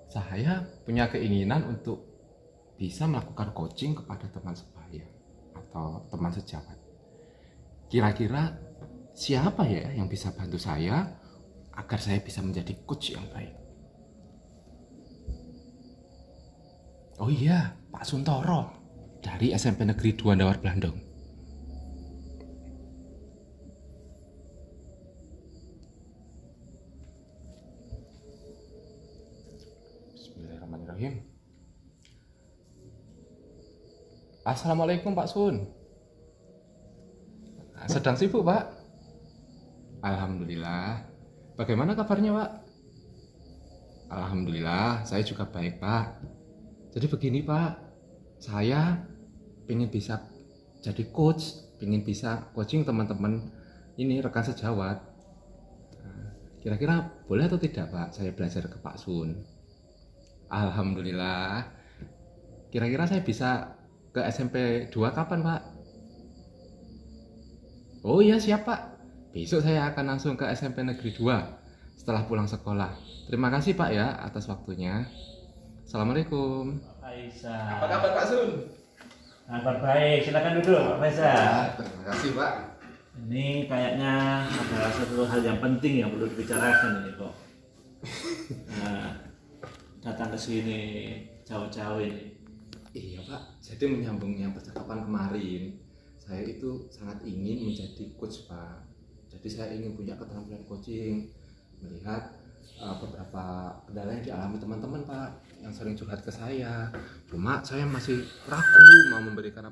Saya punya keinginan untuk bisa melakukan coaching kepada teman sebaya atau teman sejawat. Kira-kira siapa ya yang bisa bantu saya agar saya bisa menjadi coach yang baik? Oh iya, Pak Suntoro dari SMP Negeri 2 Dawar Blandong. Bismillahirrahmanirrahim. Assalamualaikum Pak Sun. Sedang sibuk Pak? Alhamdulillah. Bagaimana kabarnya Pak? Alhamdulillah, saya juga baik Pak. Jadi begini Pak, saya ingin bisa jadi coach, ingin bisa coaching teman-teman ini rekan sejawat. Kira-kira boleh atau tidak Pak saya belajar ke Pak Sun? Alhamdulillah. Kira-kira saya bisa ke SMP 2 kapan Pak? Oh iya siap Pak. Besok saya akan langsung ke SMP Negeri 2 setelah pulang sekolah. Terima kasih Pak ya atas waktunya. Assalamualaikum. Pak Faisal. Apa kabar Pak Sun? Kabar baik, silakan duduk Pak Faisal. Terima kasih Pak. Ini kayaknya ada satu hal yang penting yang perlu dibicarakan ini kok. Nah, datang ke sini jauh-jauh ini. Iya Pak, jadi menyambung yang percakapan kemarin, saya itu sangat ingin menjadi coach Pak. Jadi saya ingin punya keterampilan coaching, melihat beberapa kendala yang dialami teman-teman Pak, yang sering curhat ke saya. Cuma saya masih ragu mau memberikan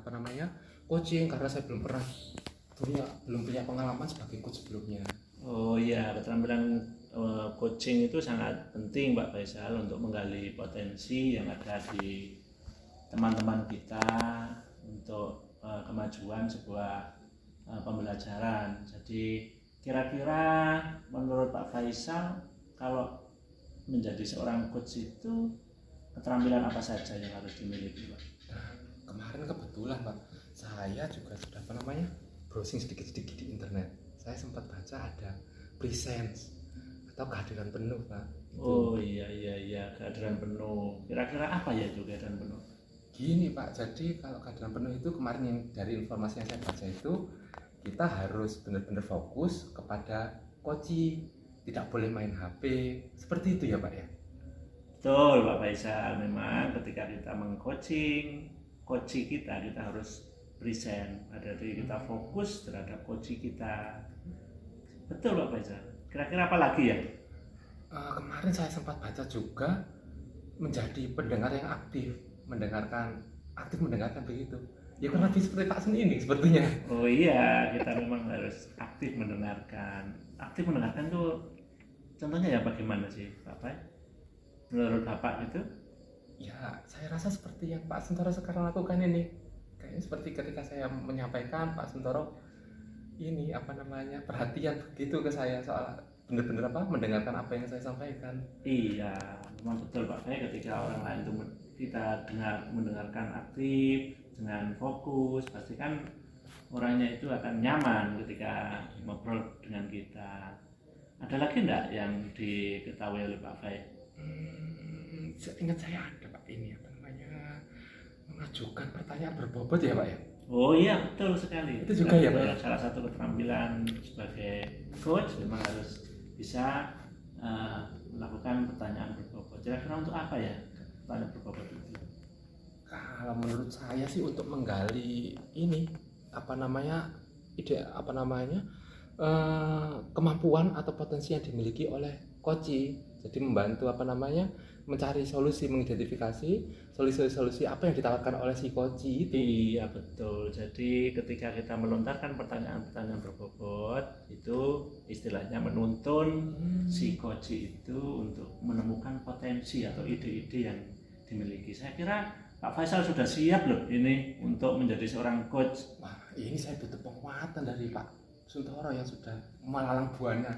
coaching karena saya belum punya pengalaman sebagai coach sebelumnya. Oh iya, keterampilan coaching itu sangat penting Pak Faisal untuk menggali potensi yang ada di teman-teman kita untuk kemajuan sebuah pembelajaran. Jadi kira-kira menurut Pak Faisal kalau menjadi seorang coach itu keterampilan apa saja yang harus dimiliki Pak? Nah, kemarin kebetulan Pak, saya juga sudah browsing sedikit-sedikit di internet. Saya sempat baca ada presence atau kehadiran penuh Pak. Oh iya, kehadiran penuh. Kira-kira apa ya itu kehadiran penuh? Gini Pak, jadi kalau kehadiran penuh itu kemarin yang dari informasi yang saya baca itu kita harus benar-benar fokus kepada coaching, tidak boleh main HP, seperti itu ya Pak ya? Betul Pak Faisal, memang ketika kita meng-coaching kita harus present, jadi kita fokus terhadap coaching kita. Betul Pak Faisal. Kira-kira apa lagi ya? Kemarin saya sempat baca juga menjadi pendengar yang aktif mendengarkan begitu. Ya kurang lebih seperti Pak Sun ini sepertinya. Oh iya, kita memang harus aktif mendengarkan. Aktif mendengarkan tuh contohnya ya bagaimana sih Bapak? Menurut Bapak itu? Ya, saya rasa seperti yang Pak Suntoro sekarang lakukan ini. Kayaknya seperti ketika saya menyampaikan Pak Suntoro ini perhatian begitu ke saya soal benar-benar mendengarkan apa yang saya sampaikan. Iya, memang betul Pak. Saya ketika orang lain itu kita mendengarkan aktif dengan fokus, pasti kan orangnya itu akan nyaman ketika ngobrol dengan kita. Ada lagi enggak yang diketahui oleh Pak Fai? Ingat saya ada Pak ini mengajukan pertanyaan berbobot ya Pak ya? Oh iya betul sekali. Itu juga ya Pak ya? Salah satu keterampilan sebagai coach memang harus bisa melakukan pertanyaan berbobot. Kira-kira untuk apa ya pertanyaan berbobot itu? Kalau menurut saya sih untuk menggali ini kemampuan atau potensi yang dimiliki oleh coach. Jadi membantu mencari solusi, mengidentifikasi solusi-solusi apa yang ditawarkan oleh si coach itu. Iya betul. Jadi ketika kita melontarkan pertanyaan-pertanyaan berbobot itu istilahnya menuntun si coach itu untuk menemukan potensi atau ide-ide yang dimiliki. Saya kira Pak Faisal sudah siap loh ini untuk menjadi seorang coach. Wah, ini saya butuh penguatan dari Pak Suntoro yang sudah melalang buana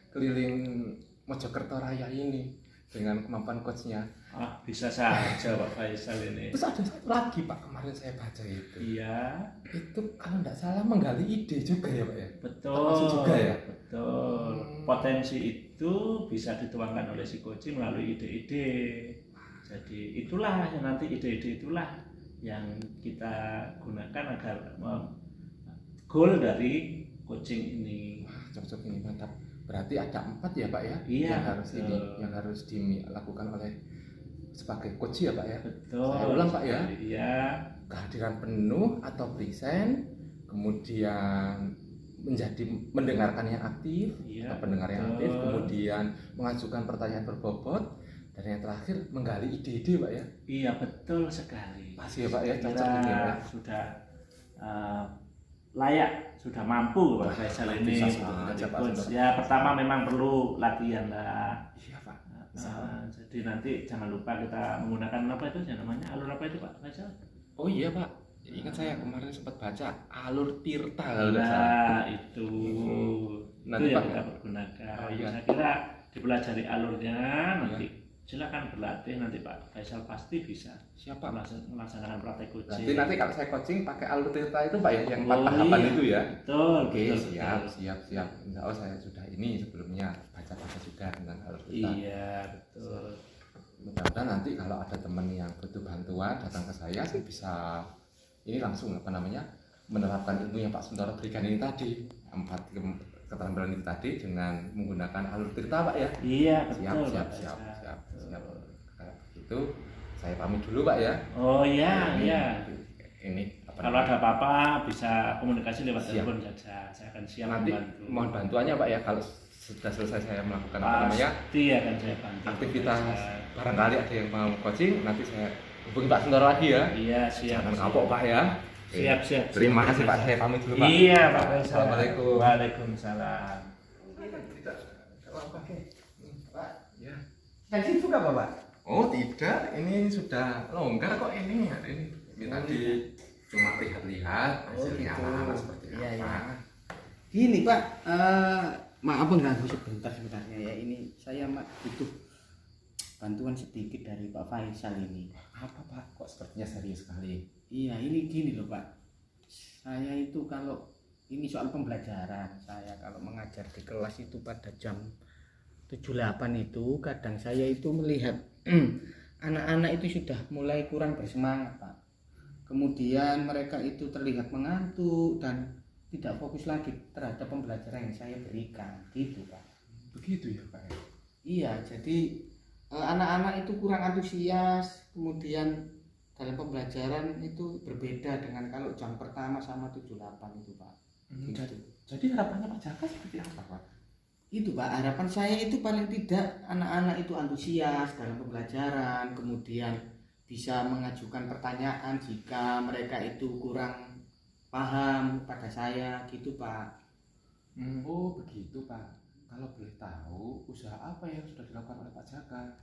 keliling Mojokerto Raya ini dengan kemampuan coachnya. Ah, bisa saja Pak Faisal ini. Terus ada satu lagi Pak, kemarin saya baca itu. Iya. Itu kalau tidak salah menggali ide juga ya Pak ya? Betul. Juga ya? Betul. Potensi itu bisa dituangkan oleh si coach melalui ide-ide. Jadi itulah yang nanti ide-ide itulah yang kita gunakan agar goal dari coaching ini. Wah, cocok ini, mantap. Berarti ada 4 ya Pak ya, Iya, yang harus dilakukan oleh sebagai coach ya Pak ya. Betul. Saya ulang Pak ya. Iya. Kehadiran penuh atau present, kemudian mendengarkan yang aktif, Iya, atau pendengar yang betul. aktif, kemudian mengajukan pertanyaan berbobot, dan yang terakhir menggali ide-ide Pak ya. Iya, betul sekali. Pasti ya Pak ya, cocok Kira ini ya Pak. sudah layak, sudah mampu Pak Wah, Faisal bisa ini sebetulnya menjadi aja, Pak, coach. Sundoro. Ya pertama memang perlu latihan lah. Iya Pak. Jadi nanti jangan lupa kita menggunakan apa itu yang namanya alur apa itu Pak Faisal? Oh iya Pak, ingat saya kemarin sempat baca alur Tirta kalau tidak salah. Nah itu Nanti itu yang Pak, kita pergunakan. Oh, iya. Saya kira dipelajari alurnya nanti silakan berlatih, nanti Pak Faisal pasti bisa siapa? melaksanakan praktek coaching. Berarti nanti kalau saya coaching pakai alur Tirta itu Pak ya, yang 4 Oh, tahapan iya. itu ya. Betul. Oke, betul, siap. betul. Insya Allah saya sudah ini sebelumnya baca-baca juga tentang alur Tirta. Iya betul. Mudah-mudahan nanti kalau ada teman yang butuh bantuan datang ke saya sih bisa ini langsung menerapkan ilmu yang Pak Sundoro berikan ini tadi, 4 keterampilan itu tadi dengan menggunakan alur Tirta Pak ya. Iya Siap, betul. siap, Pak siap, Faisal. siap, Betul. siap. Kalau begitu saya pamit dulu Pak ya. Oh iya, Ini- iya. Ini apa Kalau namanya? ada apa-apa bisa komunikasi lewat Siap. telepon saja. Saya akan siap nanti membantu. mohon bantuannya Pak ya kalau sudah selesai saya melakukan apa namanya Pasti akan saya bantu. aktivitas, Pak Faisal. barangkali ada yang mau coaching nanti saya hubungi Pak Sundoro lagi ya. Iya siap. Jangan siap. kapok Pak ya. Siap siap. Terima siap, kasih Pak, Faisal. saya pamit dulu Pak. Iya Pak Faisal. Assalamualaikum. Waalaikumsalam. Pak, ya. Dari situ nggak Bapak? Oh tidak, ini sudah longgar kok ini. Ini tadi cuma lihat-lihat hasilnya gitu. anak-anak seperti Iya, apa. iya. Gini Pak, maaf mengganggu sebentar sebenarnya ya. Ini saya butuh bantuan sedikit dari Pak Faisal ini. Apa Pak? Kok sepertinya serius sekali? Iya, ini gini loh Pak. Saya itu kalau ini soal pembelajaran, saya kalau mengajar di kelas itu pada jam 7-8 itu kadang saya itu melihat anak-anak itu sudah mulai kurang bersemangat Pak. Kemudian mereka itu terlihat mengantuk dan tidak fokus lagi terhadap pembelajaran yang saya berikan gitu Pak. Begitu ya Pak ya? Iya, jadi anak-anak itu kurang antusias, kemudian dalam pembelajaran itu berbeda dengan kalau jam pertama sama 7-8 itu Pak. Gitu. Jadi harapannya Pak Jaka seperti apa Pak? Itu Pak, harapan saya itu paling tidak anak-anak itu antusias dalam pembelajaran, kemudian bisa mengajukan pertanyaan jika mereka itu kurang paham pada saya gitu Pak. Oh begitu Pak. Kalau boleh tahu usaha apa yang sudah dilakukan oleh Pak Jaka?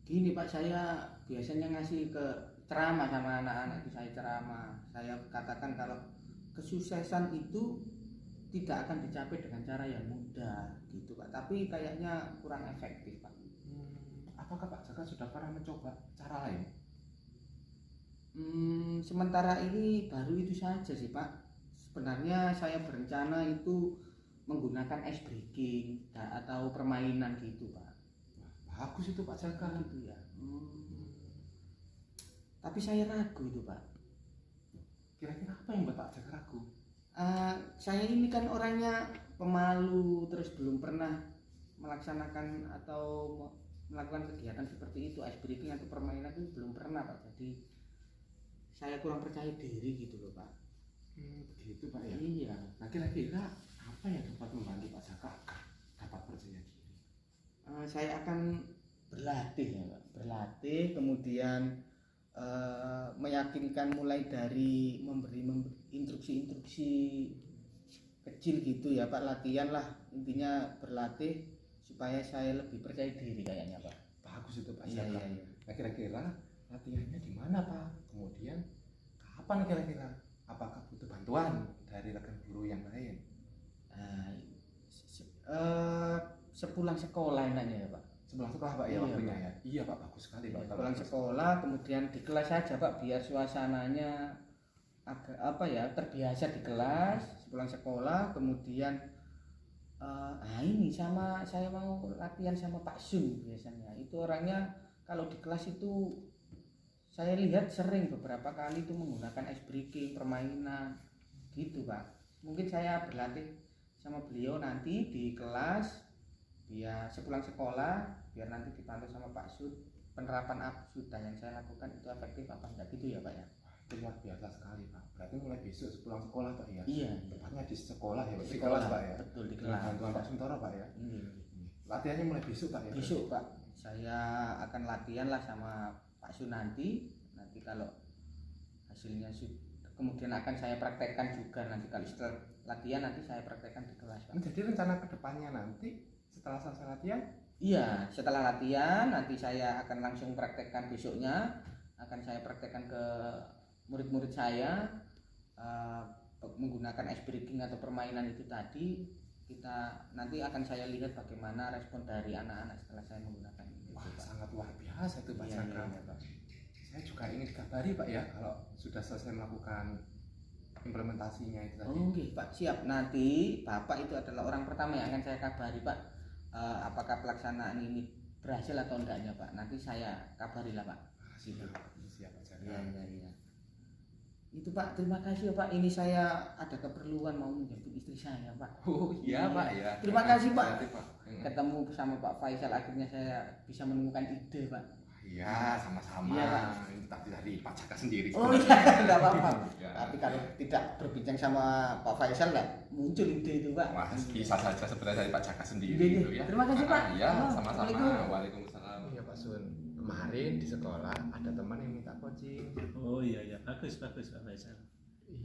Gini Pak, saya biasanya ngasih ke ceramah sama anak-anak itu, saya ceramah. Saya katakan kalau kesuksesan itu tidak akan dicapai dengan cara yang mudah gitu Pak, tapi kayaknya kurang efektif Pak. Apakah Pak Jaka sudah pernah mencoba cara lain? Sementara ini baru itu saja sih Pak. Sebenarnya saya berencana itu menggunakan ice breaking atau permainan gitu Pak. Bagus itu Pak Jaka. Gitu ya. Tapi saya ragu itu Pak. Kira-kira apa yang membuat Pak Jaka ragu? Saya ini kan orangnya pemalu, terus belum pernah melaksanakan atau melakukan kegiatan seperti itu, ice breaking atau permainan itu belum pernah Pak. Jadi saya kurang percaya diri gitu loh Pak. Begitu Pak ya? Iya. Nah kira-kira apa yang dapat membantu Pak Jaka dapat percaya diri? Saya akan berlatih ya Pak. Berlatih kemudian meyakinkan mulai dari memberi instruksi-instruksi kecil gitu ya Pak, latihan lah, intinya berlatih supaya saya lebih percaya diri kayaknya Pak. Bagus itu Pak Iya, Jaka. iya. Nah kira-kira latihannya di mana Pak? Kemudian kapan kira-kira? Apakah butuh bantuan dari rekan guru yang lain? Sepulang sekolah enaknya ya Pak. Sebelah sekolah Pak ya Iya, waktunya Pak. ya? Iya Pak, bagus sekali Pak. Kalau Pulang sekolah kemudian di kelas saja Pak, biar suasananya agak apa ya, terbiasa di kelas. Pulang sekolah kemudian ini sama saya mau latihan sama Pak Sun biasanya. Itu orangnya kalau di kelas itu saya lihat sering beberapa kali itu menggunakan ice breaking, permainan gitu Pak. Mungkin saya berlatih sama beliau nanti di kelas, biar sepulang sekolah, biar nanti dipantau sama Pak Sud penerapan sudah yang saya lakukan itu efektif apa enggak gitu ya Pak ya. Itu luar biasa sekali Pak. Berarti mulai besok sepulang sekolah Pak ya? Iya. Tepatnya di sekolah ya, di Sekolah, kelas Pak ya? betul di Dengan kelas. bantuan Pak Suntoro Pak ya? Iya. Latihannya mulai besok Pak ya? Besok Pak, saya akan latihan lah sama Pak Su nanti kalau hasilnya kemudian akan saya praktekkan juga nanti kalau setelah latihan nanti saya praktekkan di kelas Pak. Jadi rencana kedepannya nanti setelah selesai latihan? Iya, setelah latihan nanti saya akan langsung praktekkan besoknya, akan saya praktekkan ke murid-murid saya menggunakan ice breaking atau permainan itu tadi. Kita nanti akan saya lihat bagaimana respon dari anak-anak setelah saya menggunakan itu. Wah, Pak. sangat luar biasa itu Pak Iya, Cakra. iya, Pak. Saya juga ingin dikabari Pak ya kalau sudah selesai melakukan implementasinya itu tadi. Oh, okay, Pak, siap. Nanti Bapak itu adalah orang pertama yang akan saya kabari Pak. Apakah pelaksanaan ini berhasil atau enggaknya Pak? Nanti saya kabari lah Pak. Siap Pak Cakra. Iya. Itu Pak, terima kasih ya Pak. Ini saya ada keperluan mau menjemput istri saya Pak. Oh iya Pak ya. Terima kasih Pak. Berarti, Pak. Ketemu sama Pak Faisal akhirnya saya bisa menemukan ide Pak. Iya, sama-sama. Iya, Pak. Ini tadi dari Pak Jaka sendiri. Oh iya, enggak apa-apa. Ya. Tapi kalau tidak berbincang sama Pak Faisal enggak muncul ide itu Pak. Wah, bisa saja sebenarnya dari Pak Jaka sendiri Iya, itu ya. terima kasih, Pak. Iya, Oh, sama-sama. Assalamualaikum. Waalaikumsalam. Iya Pak Sun. Kemarin di sekolah ada teman yang minta coaching. Oh iya, bagus Pak Faisal.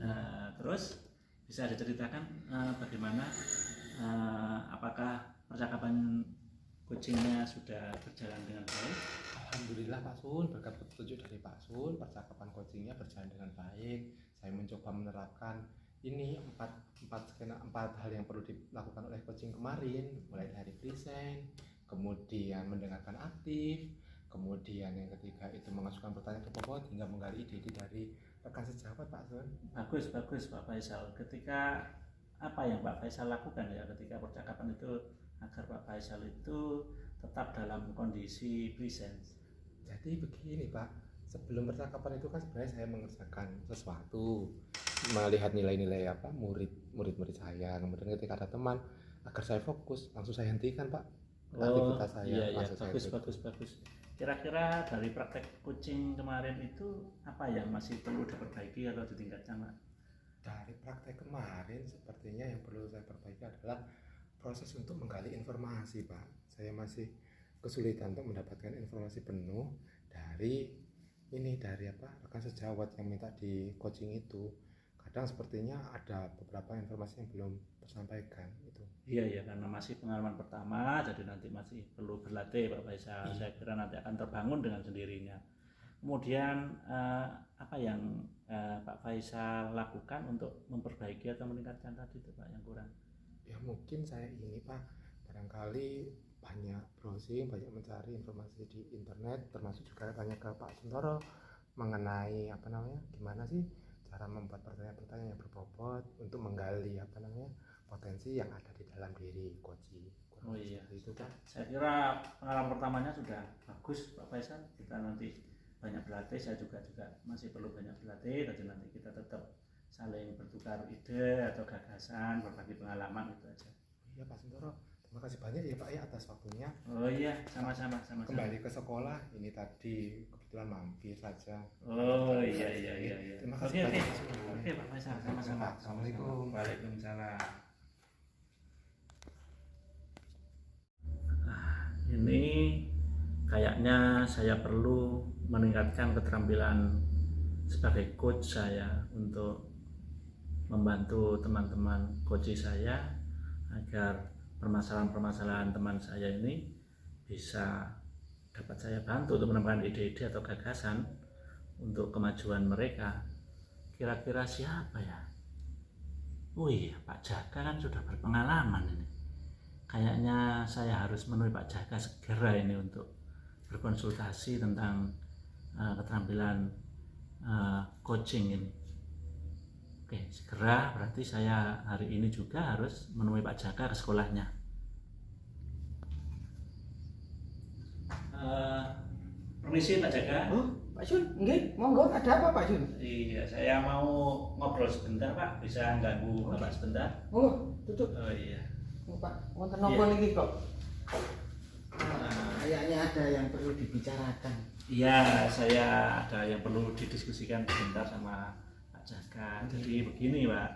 Nah, terus bisa diceritakan bagaimana apakah percakapan coachingnya sudah berjalan dengan baik? Alhamdulillah Pak Sun, berkat petunjuk dari Pak Sun, percakapan coachingnya berjalan dengan baik. Saya mencoba menerapkan ini empat hal yang perlu dilakukan oleh coaching kemarin, mulai dari present, kemudian mendengarkan aktif, kemudian yang ketiga itu mengajukan pertanyaan ke bobot hingga menggali ide-ide dari rekan sejawat Pak Sun. Bagus Pak Faisal. Ketika apa yang Pak Faisal lakukan ya ketika percakapan itu agar Pak Faisal itu tetap dalam kondisi present? Jadi begini Pak, sebelum percakapan itu kan sebenarnya saya mengerjakan sesuatu, melihat nilai-nilai apa murid saya, kemudian ketika ada teman agar saya fokus langsung saya hentikan Pak aktivitas saya. Iya, langsung saya bagus. Kira-kira dari praktek coaching kemarin itu apa yang masih perlu diperbaiki atau ditingkatkan Pak? Dari praktek kemarin sepertinya yang perlu saya perbaiki adalah proses untuk menggali informasi Pak. Saya masih kesulitan untuk mendapatkan informasi penuh dari rekan sejawat yang minta di coaching itu. Kadang sepertinya ada beberapa informasi yang belum tersampaikan itu. Iya karena masih pengalaman pertama, jadi nanti masih perlu berlatih Pak Faisal. Saya kira nanti akan terbangun dengan sendirinya. Kemudian apa yang Pak Faisal lakukan untuk memperbaiki atau meningkatkan tadi itu Pak yang kurang? Ya mungkin saya ini Pak, barangkali banyak browsing, banyak mencari informasi di internet, termasuk juga tanya ke Pak Suntoro mengenai gimana sih cara membuat pertanyaan-pertanyaan yang berbobot untuk menggali potensi yang ada di dalam diri coaching. Oh iya, itu Pak. Saya kira pengalaman pertamanya sudah bagus Pak Faisal. Kita nanti banyak berlatih, saya juga masih perlu banyak berlatih. Tapi nanti kita tetap saling bertukar ide atau gagasan, berbagi pengalaman itu aja. Iya Pak Suntoro, terima kasih banyak ya Pak ya atas waktunya. Oh iya, sama-sama. Kembali ke sekolah, ini tadi kebetulan mampir saja. Oh iya. Terima kasih banyak. Oke Pak Faisal, sama-sama. Assalamualaikum. Waalaikumsalam. Ini kayaknya saya perlu meningkatkan keterampilan sebagai coach saya untuk membantu teman-teman coach saya agar permasalahan-permasalahan teman saya ini bisa dapat saya bantu untuk menemukan ide-ide atau gagasan untuk kemajuan mereka. Kira-kira siapa ya? Oh iya, Pak Jaka kan sudah berpengalaman ini. Kayaknya saya harus menemui Pak Jaka segera ini untuk berkonsultasi tentang keterampilan coaching ini. Oke, segera berarti saya hari ini juga harus menemui Pak Jaka ke sekolahnya. Permisi Pak Jaka. Oh, Pak Sun, nggih, monggo, ada apa Pak Sun? Iya, saya mau ngobrol sebentar Pak. Bisa ganggu Bapak sebentar? Monggo, tutup. Oh iya. Oh, Pak, wonten napa niki kok? Kayaknya ada yang perlu dibicarakan. Iya, saya ada yang perlu didiskusikan sebentar sama Pak Jaka. Jadi begini Pak,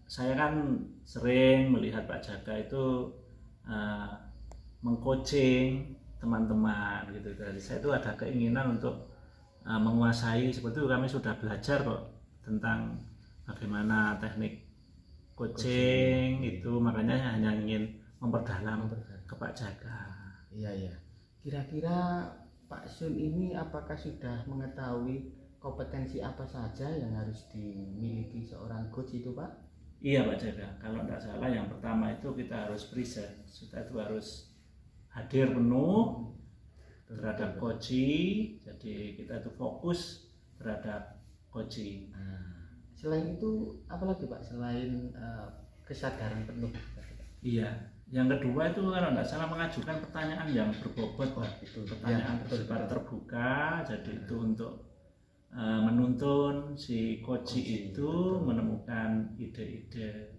saya kan sering melihat Pak Jaka itu mengcoaching teman-teman gitu. Jadi saya itu ada keinginan untuk menguasai, seperti itu kami sudah belajar kok tentang bagaimana teknik coaching itu, makanya hanya ingin memperdalam ke Pak Jaka. Iya, iya. Kira-kira Pak Sun ini apakah sudah mengetahui kompetensi apa saja yang harus dimiliki seorang coach itu, Pak? Iya Pak Jaka, kalau tidak salah yang pertama itu kita harus present, kita itu harus hadir penuh terhadap coaching, jadi kita itu fokus terhadap coaching. Selain itu apa lagi Pak? Selain kesadaran penuh. Iya, yang kedua itu kalau tidak salah mengajukan pertanyaan yang berbobot Pak. Pertanyaan bersifat terbuka, jadi itu untuk menuntun si coaching itu menemukan ide-ide.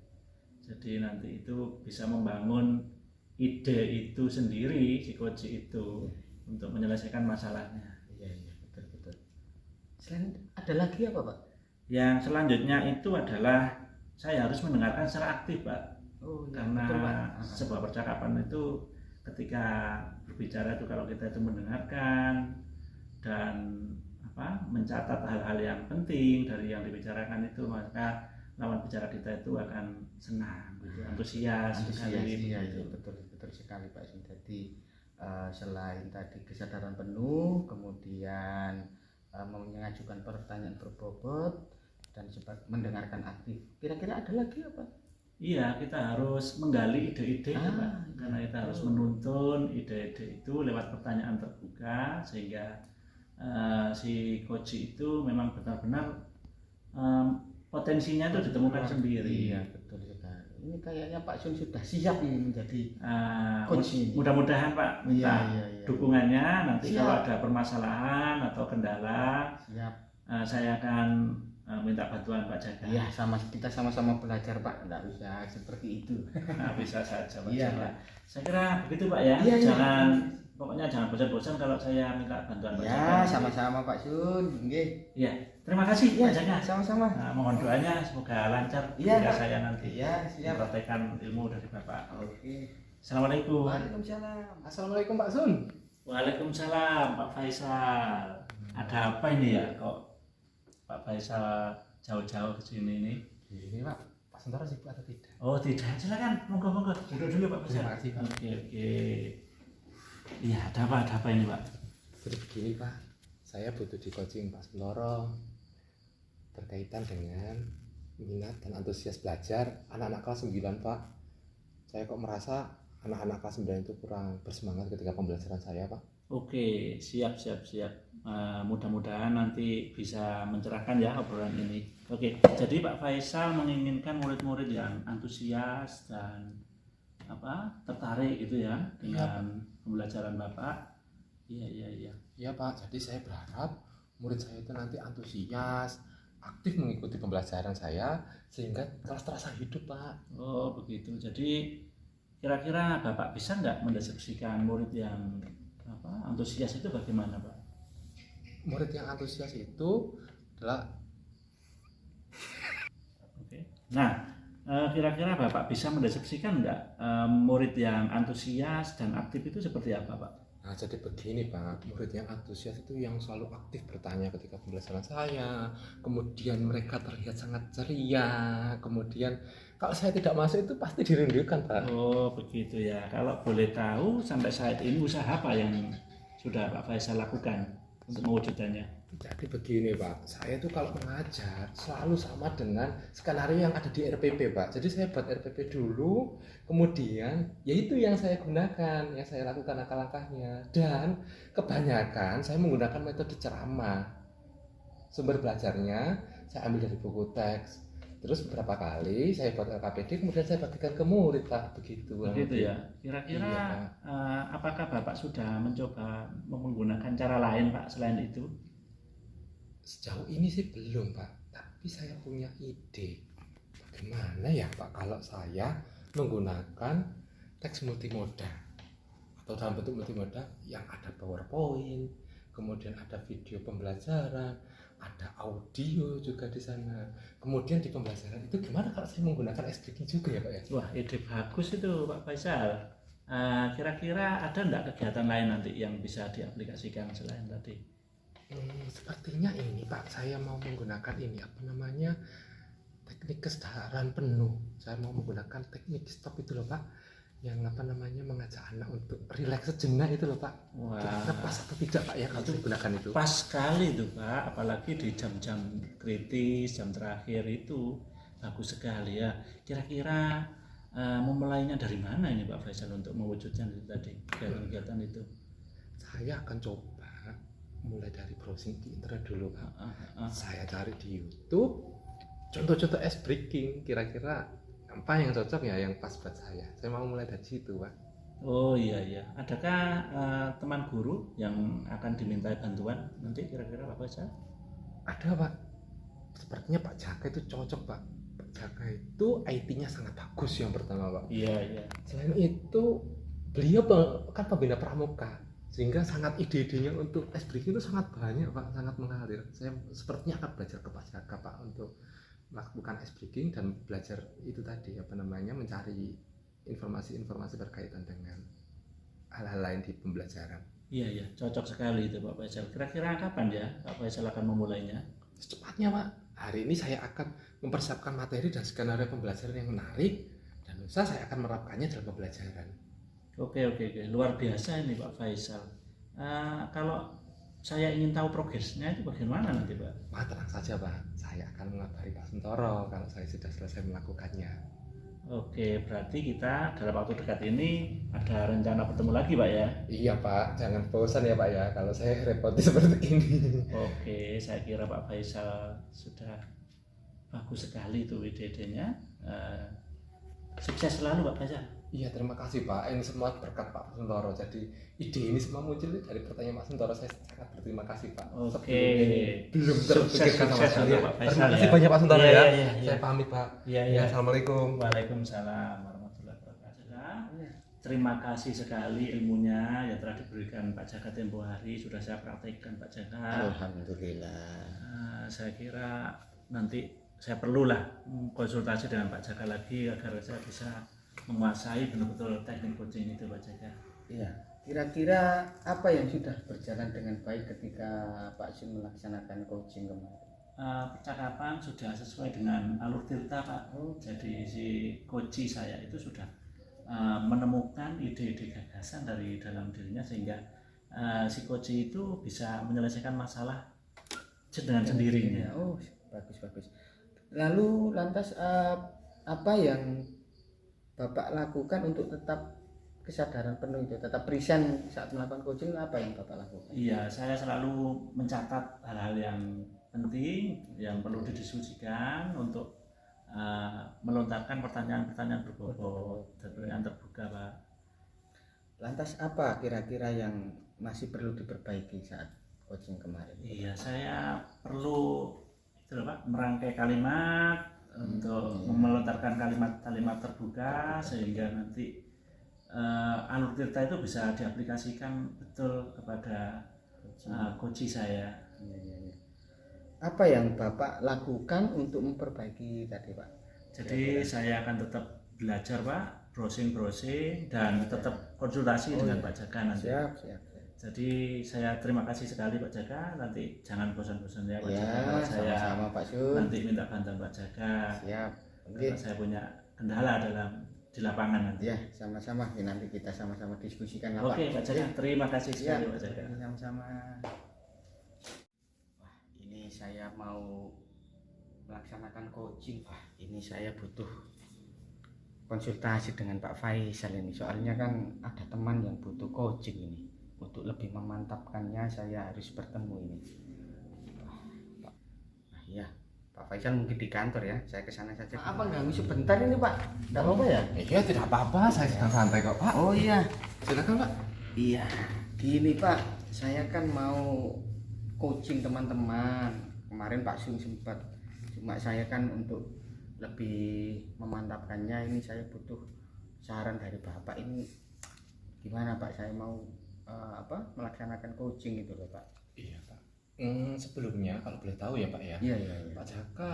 Jadi nanti itu bisa membangun ide itu sendiri si coaching itu untuk menyelesaikan masalahnya. Iya, iya, betul. Selain ada lagi apa Pak? Yang selanjutnya itu adalah saya harus mendengarkan secara aktif Pak. Oh, iya, Karena betul, Pak. sebuah percakapan itu ketika berbicara itu kalau kita itu mendengarkan dan mencatat hal-hal yang penting dari yang dibicarakan itu, maka lawan bicara kita itu akan senang, gitu, antusias sekali. Iya, betul sekali Pak. Jadi selain tadi kesadaran penuh, kemudian mengajukan pertanyaan berbobot dan mendengarkan aktif. Kira-kira ada lagi apa? Iya, kita harus menggali ide-ide Pak. Karena kita harus menuntun ide-ide itu lewat pertanyaan terbuka sehingga si coach itu memang benar-benar potensinya itu ditemukan sendiri. Iya, betul sekali. Ini kayaknya Pak Sun sudah siap ini menjadi coach ini. Mudah-mudahan Pak minta dukungannya nanti Siap. kalau ada permasalahan atau kendala, saya akan minta bantuan Pak Jaka. Iya, kita sama-sama belajar Pak, enggak usah seperti itu. Nah, bisa saja Pak Iya, Jaka. Pak. Saya kira begitu Pak ya. Iya. Pokoknya jangan bosan-bosan kalau saya minta bantuan Pak Jaka. Ya, sama-sama Pak Sun. Nggih. Iya, terima kasih Pak Jaka. Sama-sama. Nah, mohon doanya semoga lancar Iya, jika Pak. saya nanti Siap. mempraktekkan ilmu dari Bapak. Oke. Assalamualaikum. Waalaikumsalam. Assalamualaikum Pak Sun. Waalaikumsalam Pak Faisal. Ada apa ini ya kok Pak Faisal jauh-jauh ke sini ini? Ini Pak, Pak Sentara sibuk atau tidak? Oh tidak, silakan, monggo duduk dulu Pak Faisal. Terima kasih, Pak. Oke. Iya, ada apa ini Pak? Jadi begini Pak, saya butuh di coaching Pak Loro berkaitan dengan minat dan antusias belajar anak-anak kelas 9 Pak. Saya kok merasa anak-anak kelas 9 itu kurang bersemangat ketika pembelajaran saya Pak. Oke, siap. Mudah-mudahan nanti bisa mencerahkan ya obrolan ini. Oke, jadi Pak Faisal menginginkan murid-murid yang antusias dan tertarik gitu ya dengan pembelajaran Bapak. Iya. Iya Pak, jadi saya berharap murid saya itu nanti antusias, aktif mengikuti pembelajaran saya sehingga kelas terasa hidup Pak. Oh begitu. Jadi kira-kira Bapak bisa nggak mendeskripsikan murid yang antusias itu bagaimana Pak? Murid yang antusias itu adalah Nah, kira-kira Bapak bisa mendeskripsikan nggak murid yang antusias dan aktif itu seperti apa Pak? Nah, jadi begini Pak, murid yang antusias itu yang selalu aktif bertanya ketika pembelajaran saya, kemudian mereka terlihat sangat ceria, kemudian kalau saya tidak masuk itu pasti dirindukan Pak. Oh begitu ya. Kalau boleh tahu sampai saat ini usaha apa yang sudah Pak Faisal lakukan untuk mewujudkannya? Jadi begini Pak, saya itu kalau mengajar selalu sama dengan skenario yang ada di RPP Pak. Jadi saya buat RPP dulu, kemudian yaitu yang saya gunakan, yang saya lakukan langkah-langkahnya. Dan kebanyakan saya menggunakan metode ceramah. Sumber belajarnya saya ambil dari buku teks. Terus beberapa kali saya buat LKPD, kemudian saya bagikan ke murid Pak, begitu. Begitu ya. Kira-kira Iya, Pak. apakah Bapak sudah mencoba menggunakan cara lain Pak selain itu? Sejauh ini sih belum Pak, tapi saya punya ide. Bagaimana ya Pak kalau saya menggunakan teks multimoda atau dalam bentuk multimoda yang ada PowerPoint, kemudian ada video pembelajaran, ada audio juga di sana. Kemudian di pembelajaran itu gimana kalau saya menggunakan S-Breaking juga ya Pak ya? Wah, ide bagus itu Pak Faisal. Kira-kira ada enggak kegiatan lain nanti yang bisa diaplikasikan selain tadi? Sepertinya ini Pak, saya mau menggunakan ini apa namanya, teknik kesadaran penuh. Saya mau menggunakan teknik stop itu loh Pak, yang apa namanya mengajak anak untuk rileks sejenak itu loh Pak. Wah, Kira-kira pas atau tidak Pak ya kalau saya gunakan itu? pas sekali itu Pak, apalagi di jam-jam kritis, jam terakhir itu bagus sekali ya. Kira-kira memulainya dari mana ini Pak Faisal untuk mewujudkan itu tadi, kegiatan-kegiatan itu? Saya akan coba mulai dari browsing di internet dulu Pak. Saya cari di YouTube contoh-contoh S-Breaking, kira-kira apa yang cocok ya, yang pas buat saya. Saya mau mulai dari situ Pak. Oh iya. Adakah teman guru yang akan dimintai bantuan nanti kira-kira Pak Faisal? Ada Pak, sepertinya Pak Jaka itu cocok Pak. Pak Jaka itu IT-nya sangat bagus yang pertama Pak. Iya. Selain itu beliau kan pembina pramuka, sehingga sangat ide-idenya untuk S-Breaking itu sangat banyak Pak, sangat mengalir. Saya sepertinya akan belajar ke Pak Jaka Pak untuk melakukan S-Breaking dan belajar itu tadi apa namanya, mencari informasi-informasi berkaitan dengan hal-hal lain di pembelajaran. Iya, cocok sekali itu Pak Faisal. Kira-kira kapan ya Pak Faisal akan memulainya? Secepatnya Pak. Hari ini saya akan mempersiapkan materi dan skenario pembelajaran yang menarik, dan lusa saya akan menerapkannya dalam pembelajaran. Oke. Luar biasa ini Pak Faisal. Kalau saya ingin tahu progresnya itu bagaimana nanti Pak? Pak, tenang saja Pak, saya akan mengabari Pak Suntoro kalau saya sudah selesai melakukannya. Oke, berarti kita dalam waktu dekat ini ada rencana bertemu lagi Pak ya? Iya Pak, jangan bosan ya Pak ya kalau saya repoti seperti ini. Oke, saya kira Pak Faisal sudah bagus sekali itu ide-idenya. Sukses selalu Pak Faisal. Iya, terima kasih Pak, ini semua berkat Pak Suntoro. Jadi ide ini semua muncul dari pertanyaan Pak Suntoro. Saya sangat berterima kasih Pak. Oke, Belum terpikirkan sama sekali ya. Pak Faisal. Terima kasih Ya. banyak Pak Suntoro Iya, ya. iya. Saya pamit Pak. Iya. Assalamualaikum. Waalaikumsalam warahmatullahi wabarakatuh. Terima kasih sekali ilmunya yang telah diberikan Pak Jaka tempo hari, sudah saya praktekkan Pak Jaka. Alhamdulillah. Saya kira nanti saya perlulah konsultasi dengan Pak Jaka lagi agar saya bisa menguasai betul-betul teknik coaching itu Pak Jaka. Iya. Kira-kira apa yang sudah berjalan dengan baik ketika Pak Sin melaksanakan coaching kemarin? Percakapan sudah sesuai dengan alur tirta Pak. Jadi si coach saya itu sudah menemukan ide-ide gagasan dari dalam dirinya, sehingga si coach itu bisa menyelesaikan masalah dengan sendirinya. Oh, bagus. Lalu lantas apa yang Bapak lakukan untuk tetap kesadaran penuh itu, tetap present saat melakukan coaching? Apa yang Bapak lakukan? Iya, saya selalu mencatat hal-hal yang penting yang perlu didiskusikan untuk melontarkan pertanyaan-pertanyaan berbobot dan terbuka Pak. Lantas apa kira-kira yang masih perlu diperbaiki saat coaching kemarin? Iya, saya perlu itu loh, Pak, merangkai kalimat untuk melontarkan kalimat-kalimat terbuka sehingga nanti alur tirta itu bisa diaplikasikan betul kepada coach saya. Apa yang Bapak lakukan untuk memperbaiki tadi Pak? Jadi saya akan tetap belajar Pak, browsing dan tetap konsultasi dengan Pak Jaka nanti. Siap. Jadi saya terima kasih sekali Pak Jaka, nanti jangan bosan-bosan ya Pak Ya, Jaka. Kalau saya sama-sama Pak Sun. nanti minta bantuan Pak Jaka. Siap. Karena saya punya kendala di lapangan nanti. Ya, sama-sama. Nanti kita sama-sama diskusikan lah, Oke Pak Jaka, terima kasih sekali Ya, Pak Jaka. sama-sama. Wah, ini saya mau melaksanakan coaching. Wah, ini saya butuh konsultasi dengan Pak Faisal ini. Soalnya kan ada teman yang butuh coaching ini. Untuk lebih memantapkannya saya harus bertemu ini. Wah, iya, Pak Faisal mungkin di kantor ya, saya ke sana saja. Apa ganggu sebentar ini Pak? Enggak apa-apa ya? Iya, tidak apa-apa, saya sedang santai kok, Pak. Oh iya. Silakan, Pak. Iya. Gini Pak, saya kan mau coaching teman-teman. Kemarin Pak Sun sempat, cuma saya kan untuk lebih memantapkannya ini saya butuh saran dari Bapak ini gimana Pak, saya mau melaksanakan coaching gitu loh Pak. Iya, Pak. Sebelumnya kalau boleh tahu ya, Pak ya. Iya, iya, iya. Pak Jaka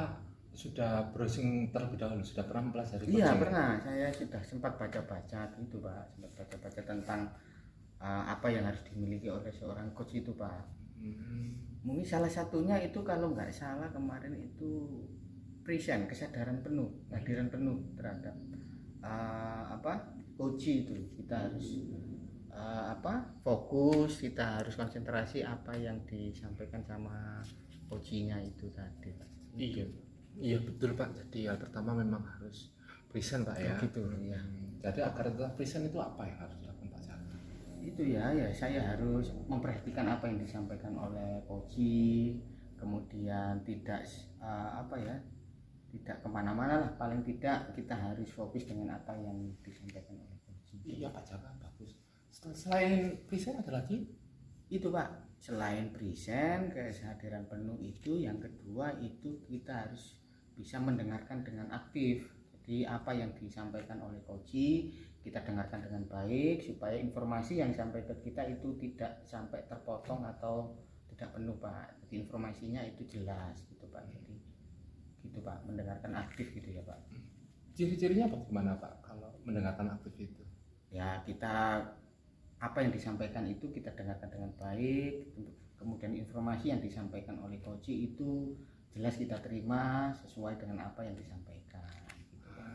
sudah browsing terlebih dahulu, sudah pernah mempelajari Iya, coaching? pernah. Saya sudah sempat baca-baca gitu Pak, sempat baca-baca tentang apa yang harus dimiliki oleh seorang coach itu Pak. Mungkin salah satunya itu kalau nggak salah kemarin itu present, kesadaran penuh, kehadiran penuh terhadap coach itu. Kita harus fokus, kita harus konsentrasi apa yang disampaikan sama coachnya itu tadi Pak. Iya. Iya betul Pak. Jadi yang pertama memang harus present Pak ya. Gitu ya. Jadi agar tetap present itu apa yang harus dilakukan Pak Jaka? Itu ya saya harus memperhatikan apa yang disampaikan oleh coach, kemudian tidak tidak kemana-mana lah, paling tidak kita harus fokus dengan apa yang disampaikan oleh coach. Iya Pak Jaka, bagus. Selain present ada lagi? Itu Pak, selain present, kesadaran penuh itu yang kedua itu kita harus bisa mendengarkan dengan aktif. Jadi apa yang disampaikan oleh coach kita dengarkan dengan baik supaya informasi yang sampai ke kita itu tidak sampai terpotong atau tidak penuh Pak. Jadi informasinya itu jelas gitu Pak. Jadi gitu Pak, mendengarkan aktif gitu ya Pak. Ciri-cirinya bagaimana Pak kalau mendengarkan aktif itu? Ya kita apa yang disampaikan itu kita dengarkan dengan baik, kemudian informasi yang disampaikan oleh coach itu jelas kita terima sesuai dengan apa yang disampaikan.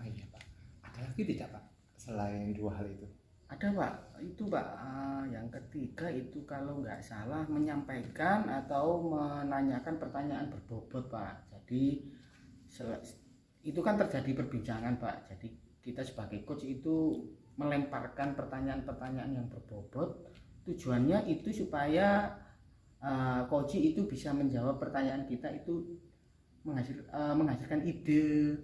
Iya Pak. Ada lagi tidak Pak selain dua hal itu? Ada Pak, itu Pak yang ketiga itu kalau nggak salah menyampaikan atau menanyakan pertanyaan berbobot Pak. Jadi itu kan terjadi perbincangan Pak. Jadi kita sebagai coach itu melemparkan pertanyaan-pertanyaan yang berbobot, tujuannya itu supaya coach itu bisa menjawab pertanyaan kita itu menghasilkan ide,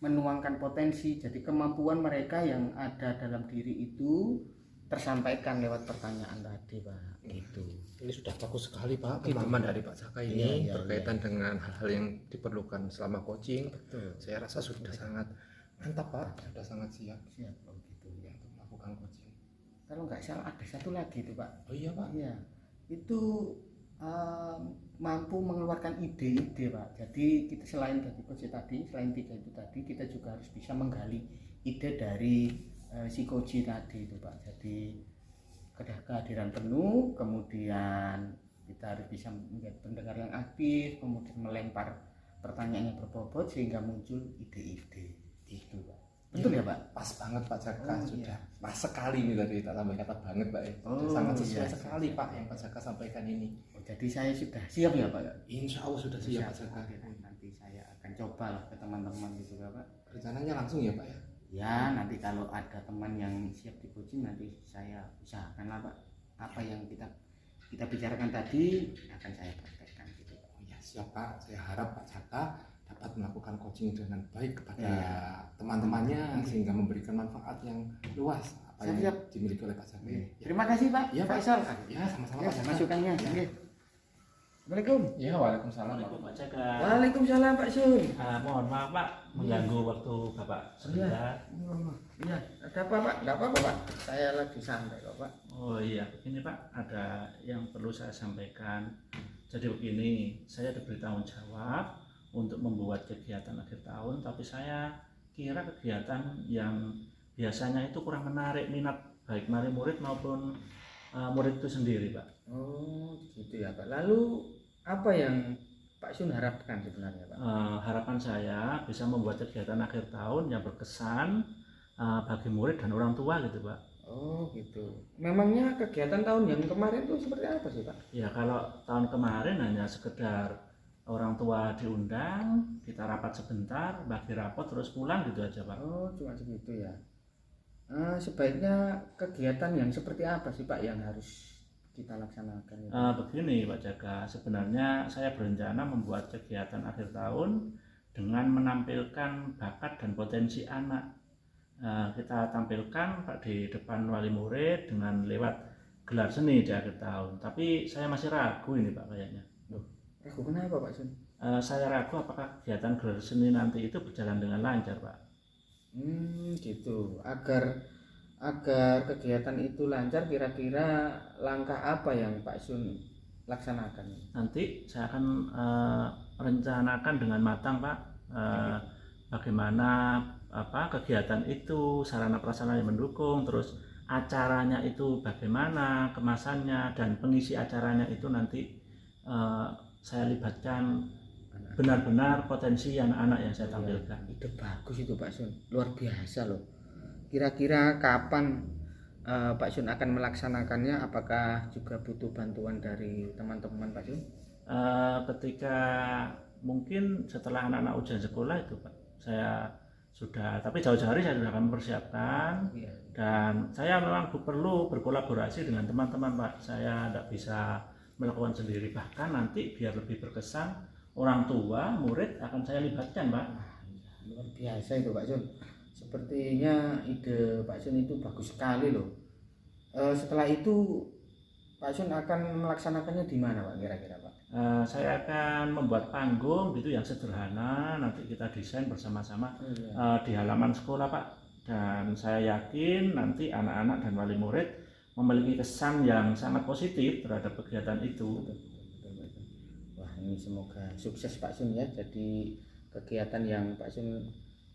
menuangkan potensi, jadi kemampuan mereka yang ada dalam diri itu tersampaikan lewat pertanyaan tadi Pak. Gitu. Ini sudah bagus sekali Pak pemahaman dari Pak Jaka ini berkaitan dengan hal-hal yang diperlukan selama coaching. Betul. Saya rasa sudah sangat mantap Pak, sudah sangat siap. Oh gitu ya. Untuk melakukan coaching. Kalau nggak salah ada satu lagi itu Pak. Oh iya Pak. Iya. Itu mampu mengeluarkan ide-ide Pak. Jadi kita selain dari coach tadi, selain tiga itu tadi, kita juga harus bisa menggali ide dari si coach tadi itu Pak. Jadi kehadiran penuh, kemudian kita harus bisa menjadi pendengar yang aktif, kemudian melempar pertanyaan yang berbobot sehingga muncul ide-ide itu Pak. Betul ya Pak? Pas banget Pak Jaka, sudah pas sekali nih tadi tak tambah kata banget Pak ya. Sangat sesuai sekali Pak yang Pak Jaka sampaikan ini. Jadi saya sudah siap ya Pak? Insya Allah sudah siap Pak Jaka. Nanti saya akan coba lah ke teman-teman gitu ya Pak. Rencananya langsung ya Pak ya? Ya nanti kalau ada teman yang siap di coaching nanti saya usahakan lah Pak. Apa yang kita bicarakan tadi akan saya praktekkan gitu. Oh ya siap Pak, saya harap Pak Jaka dapat melakukan coaching dengan baik kepada teman-temannya sehingga memberikan manfaat yang luas apa yang dimiliki oleh Pak Jaka. Terima kasih Pak. Ya Pak Faisal. Ya sama-sama Pak Jaka. Masukannya. Assalamualaikum. Ya waalaikumsalam Pak Jaka. Waalaikumsalam Pak Sun. Mohon maaf Pak mengganggu waktu Bapak sebentar. Iya, ada apa Pak? Enggak apa-apa Pak. Saya lagi santai kok Pak. Oh iya, ini Pak ada yang perlu saya sampaikan. Jadi begini, saya diberi tanggung jawab untuk membuat kegiatan akhir tahun, tapi saya kira kegiatan yang biasanya itu kurang menarik minat baik dari murid maupun murid itu sendiri Pak. Oh gitu ya Pak. Lalu apa yang Pak Sun harapkan sebenarnya Pak? Harapan saya bisa membuat kegiatan akhir tahun yang berkesan bagi murid dan orang tua gitu Pak. Oh gitu. Memangnya kegiatan tahun yang kemarin itu seperti apa sih Pak? Ya kalau tahun kemarin hanya sekedar orang tua diundang, kita rapat sebentar, bagi rapot terus pulang gitu aja Pak. Oh cuma segitu ya. Sebaiknya kegiatan yang seperti apa sih Pak yang harus kita laksanakan itu? Begini Pak Jaka, sebenarnya saya berencana membuat kegiatan akhir tahun dengan menampilkan bakat dan potensi anak. Kita tampilkan Pak di depan wali murid dengan lewat gelar seni di akhir tahun. Tapi saya masih ragu ini Pak kayaknya. Ragu kenapa Pak Sun? Saya ragu apakah kegiatan gelar seni nanti itu berjalan dengan lancar Pak. Gitu. Agar kegiatan itu lancar, kira-kira langkah apa yang Pak Sun laksanakan? Nanti saya akan rencanakan dengan matang Pak, bagaimana kegiatan itu, sarana prasarana yang mendukung, terus acaranya itu bagaimana kemasannya, dan pengisi acaranya itu nanti saya libatkan benar-benar potensi anak-anak yang saya tampilkan. Itu bagus itu Pak Sun, luar biasa loh. Kira-kira kapan Pak Sun akan melaksanakannya? Apakah juga butuh bantuan dari teman-teman Pak Sun? Ketika mungkin setelah anak-anak ujian sekolah itu Pak, saya sudah, tapi jauh-jauh hari saya sudah akan mempersiapkan. Dan saya memang perlu berkolaborasi dengan teman-teman Pak. Saya tidak bisa melakukan sendiri, bahkan nanti biar lebih berkesan orang tua, murid akan saya libatkan Pak. Luar biasa itu Pak Sun. Sepertinya ide Pak Sun itu bagus sekali loh. Setelah itu Pak Sun akan melaksanakannya di mana Pak kira-kira Pak? Saya akan membuat panggung gitu yang sederhana, nanti kita desain bersama-sama di halaman sekolah Pak. Dan saya yakin nanti anak-anak dan wali murid memiliki kesan yang sangat positif terhadap kegiatan itu. Wah, ini semoga sukses Pak Sun ya. Jadi kegiatan yang Pak Sun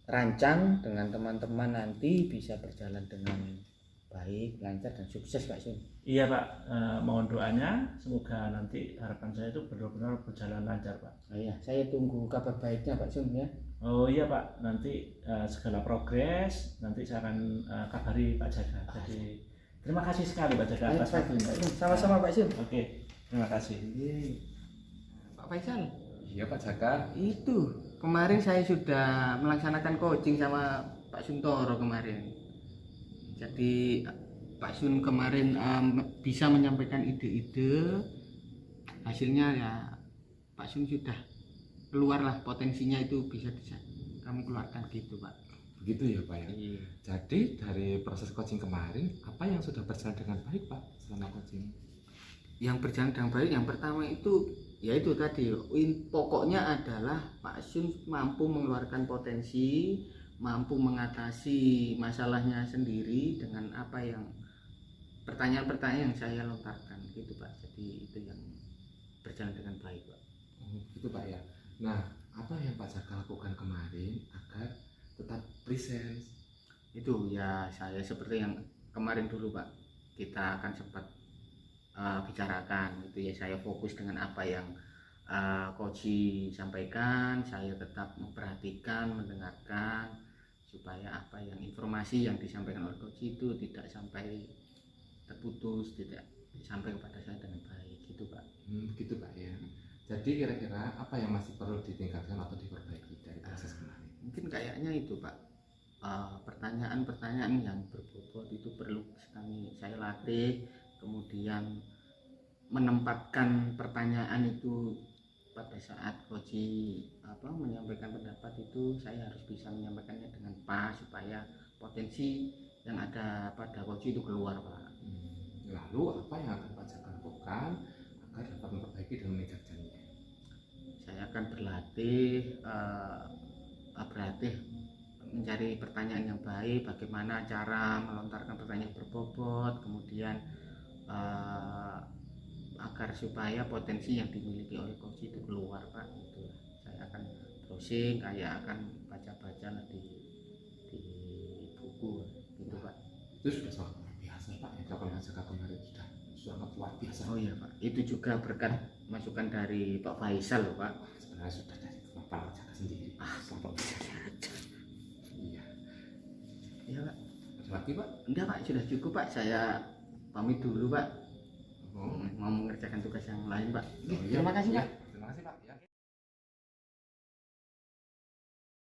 rancang dengan teman-teman nanti bisa berjalan dengan baik, lancar dan sukses Pak Sun. Iya Pak, mohon doanya semoga nanti harapan saya itu benar-benar berjalan lancar Pak. Iya, saya tunggu kabar baiknya Pak Sun ya. Oh iya Pak, nanti segala progres nanti saya akan kabari Pak Jaka. Jadi terima kasih sekali Pak Jaka atas waktunya. Sama-sama Pak Sun. Oke, terima kasih. Pak Faisal. Iya Pak Jaka. Itu kemarin saya sudah melaksanakan coaching sama Pak Suntoro kemarin. Jadi Pak Sun kemarin bisa menyampaikan ide-ide, hasilnya ya Pak Sun sudah keluarlah potensinya itu bisa kami keluarkan gitu Pak. Begitu ya Pak ya. Iya. Jadi dari proses coaching kemarin, apa yang sudah berjalan dengan baik Pak selama coaching? Yang berjalan dengan baik yang pertama itu yaitu tadi pokoknya adalah Pak Sun mampu mengeluarkan potensi, mampu mengatasi masalahnya sendiri dengan apa yang pertanyaan-pertanyaan yang saya lontarkan gitu Pak. Jadi itu yang berjalan dengan baik Pak. Gitu Pak ya. Nah, apa yang Pak Jaka lakukan kemarin agar tetap present? Itu ya saya seperti yang kemarin dulu Pak, kita akan sempat bicarakan itu ya, saya fokus dengan apa yang coach sampaikan, saya tetap memperhatikan, mendengarkan supaya apa yang informasi yang disampaikan oleh coach itu tidak sampai terputus, tidak sampai kepada saya dengan baik gitu Pak. Gitu Pak ya. Jadi kira-kira apa yang masih perlu ditingkatkan atau diperbaiki dari proses kemarin? Mungkin kayaknya itu Pak, pertanyaan-pertanyaan yang berbobot itu perlu saya latih, kemudian menempatkan pertanyaan itu pada saat coach menyampaikan pendapat itu saya harus bisa menyampaikannya dengan pas supaya potensi yang ada pada coach itu keluar Pak. Lalu apa yang akan Pak Jaka lakukan agar dapat memperbaiki dan meningkatkannya? Saya akan berlatih mencari pertanyaan yang baik, bagaimana cara melontarkan pertanyaan berbobot, kemudian agar supaya potensi yang dimiliki oleh coach itu keluar Pak. Itu saya akan browsing, kayak akan baca-baca di buku gitu Pak. Itu sudah sangat luar biasa Pak, yang dilakukan Pak Jaka kemarin sudah sangat luar biasa. Oh iya Pak, itu juga berkat masukan dari Pak Faisal loh Pak. Sebenarnya sudah dari kemampuan Pak Jaka sendiri. Bapak bisa saja. Iya. Iya Pak. Ada lagi Pak? Enggak Pak, sudah cukup Pak. Saya pamit dulu Pak. Oh. Mau mengerjakan tugas yang lain Pak. Iya. Terima kasih Pak. Terima kasih Pak.